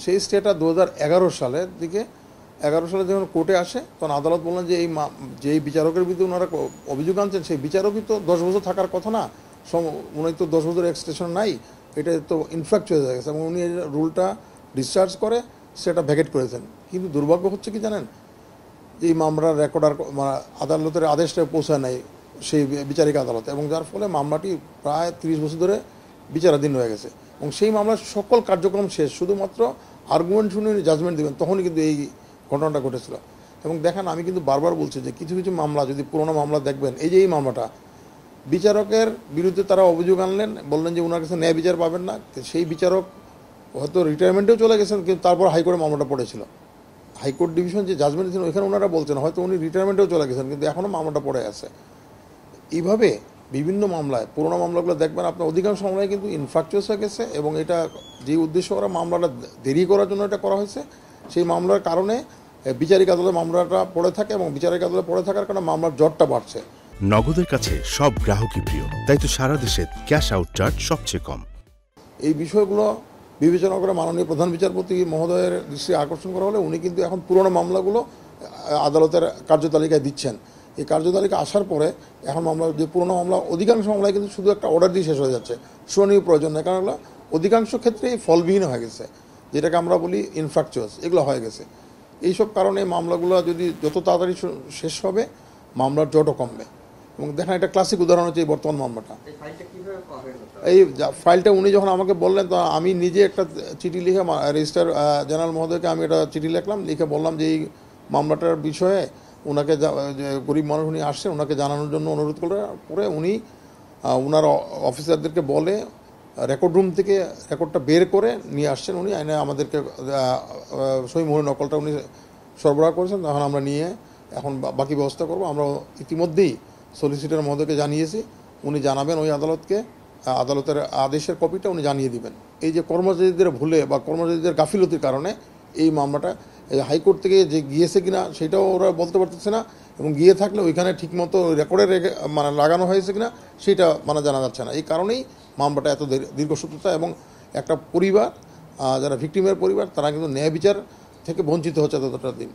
সেই স্টেটা 2011 সালের দিকে 11 সালে যখন কোর্টে আসে তখন আদালত বললেন যে যেই বিচারকের বিরুদ্ধে ওনারা অভিযোগ আনছেন সেই বিচারকই তো 10 বছর থাকার কথা না, উনি তো 10 বছর এক্সটেনশন নাই, এটা তো ইনফ্র্যাকচার হয়ে গেছে এবং উনি রুলটা ডিসচার্জ করে সেটা ভ্যাকেট করেছেন। কিন্তু দুর্ভাগ্য হচ্ছে কি জানেন, যে এই মামলার রেকর্ড আর আদালতের আদেশটা পৌঁছায় নাই সেই বিচারিক আদালতে, এবং যার ফলে মামলাটি প্রায় 30 বছর ধরে বিচারাধীন হয়ে গেছে এবং সেই মামলার সকল কার্যক্রম শেষ, শুধুমাত্র আর্গুমেন্ট শুনে উনি জাজমেন্ট দেবেন তখনই কিন্তু এই ঘটনাটা ঘটেছিল। এবং দেখেন আমি কিন্তু বারবার বলছি যে কিছু কিছু মামলা যদি পুরোনো মামলা দেখবেন, এই যে এই মামলাটা বিচারকের বিরুদ্ধে তারা অভিযোগ আনলেন, বললেন যে ওনার কাছে ন্যায় বিচার পাবেন না, সেই বিচারক হয়তো রিটায়ারমেন্টেও চলে গেছেন কিন্তু তারপর হাইকোর্টে মামলাটা পড়েছিল, হাইকোর্ট ডিভিশন যে জাজমেন্ট দিয়েছেন ওইখানে ওনারা বলছেন হয়তো উনি রিটায়ারমেন্টেও চলে গেছেন কিন্তু এখনও মামলাটা পড়ে আছে। এইভাবে বিভিন্ন মামলায় পুরোনো মামলাগুলো দেখবেন আপনার অধিকাংশ মামলায় কিন্তু ইনফ্র্যাকচার্স হয়ে গেছে এবং এটা যে উদ্দেশ্য করা মামলাটা দেরি করার জন্য এটা করা হয়েছে, সেই মামলার কারণে বিচারিক আদালতে মামলাটা পড়ে থাকে এবং বিচারিক আদালতে পড়ে থাকার কারণে মামলার জটটা বাড়ছে। নগদের কাছে সব গ্রাহকই প্রিয়, তাই তো সারা দেশে ক্যাশ আউট চার্জ সবচেয়ে কম। এই বিষয়গুলো বিবেচনা করে মাননীয় প্রধান বিচারপতি মহোদয়ের দৃষ্টি আকর্ষণ করা হলে উনি কিন্তু এখন পুরোনো মামলাগুলো আদালতের কার্যতালিকায় দিচ্ছেন। এই কার্যতালিকা আসার পরে এখন মামলা যে পুরোনো মামলা অধিকাংশ মামলায় কিন্তু শুধু একটা অর্ডার দিয়ে শেষ হয়ে যাচ্ছে, শুনানির প্রয়োজন নেই, কারণ অধিকাংশ ক্ষেত্রেই ফলবিহীন হয়ে গেছে, যেটাকে আমরা বলি ইনফ্র্যাকচার্স, এগুলো হয়ে গেছে। এইসব কারণে মামলাগুলো যদি যত তাড়াতাড়ি শেষ হবে মামলার জটও কমবে। এবং দেখেন একটা ক্লাসিক উদাহরণ হচ্ছে এই বর্তমান মামলাটা। এই ফাইলটা উনি যখন আমাকে বললেন তো আমি নিজে একটা চিঠি লিখে রেজিস্ট্রার জেনারেল মহোদয়কে আমি একটা চিঠি লিখলাম, লিখে বললাম যে এই মামলাটার বিষয়ে ওনাকে, গরিব মানুষ উনি আসছেন, ওনাকে জানানোর জন্য অনুরোধ করে উনি ওনার অফিসারদেরকে বলে রেকর্ড রুম থেকে রেকর্ডটা বের করে নিয়ে আসছেন, উনি আইনে আমাদেরকে সই মোহর নকলটা উনি সরবরাহ করেছেন। তখন আমরা নিয়ে এখন বাকি ব্যবস্থা করব। আমরা ইতিমধ্যেই সলিসিটর মহোদয়কে জানিয়েছি, উনি জানাবেন ওই আদালতকে, আদালতের আদেশের কপিটা উনি জানিয়ে দিবেন। এই যে কর্মচারীদের ভুলে বা কর্মচারীদের গাফিলতির কারণে এই মামলাটা হাইকোর্ট থেকে যে গিয়েছে কিনা সেটাও ওরা বলতে পারতেছে না, এবং গিয়ে থাকলে ওইখানে ঠিকমতো রেকর্ডে লাগানো হয়েছে কিনা সেটা জানা যাচ্ছে না। এই কারণেই মামলাটা এত দীর্ঘসূত্রতা এবং একটা পরিবার, যারা ভিকটিমের পরিবার, তারা কিন্তু ন্যায় বিচার থেকে বঞ্চিত হচ্ছে ততটা দিন।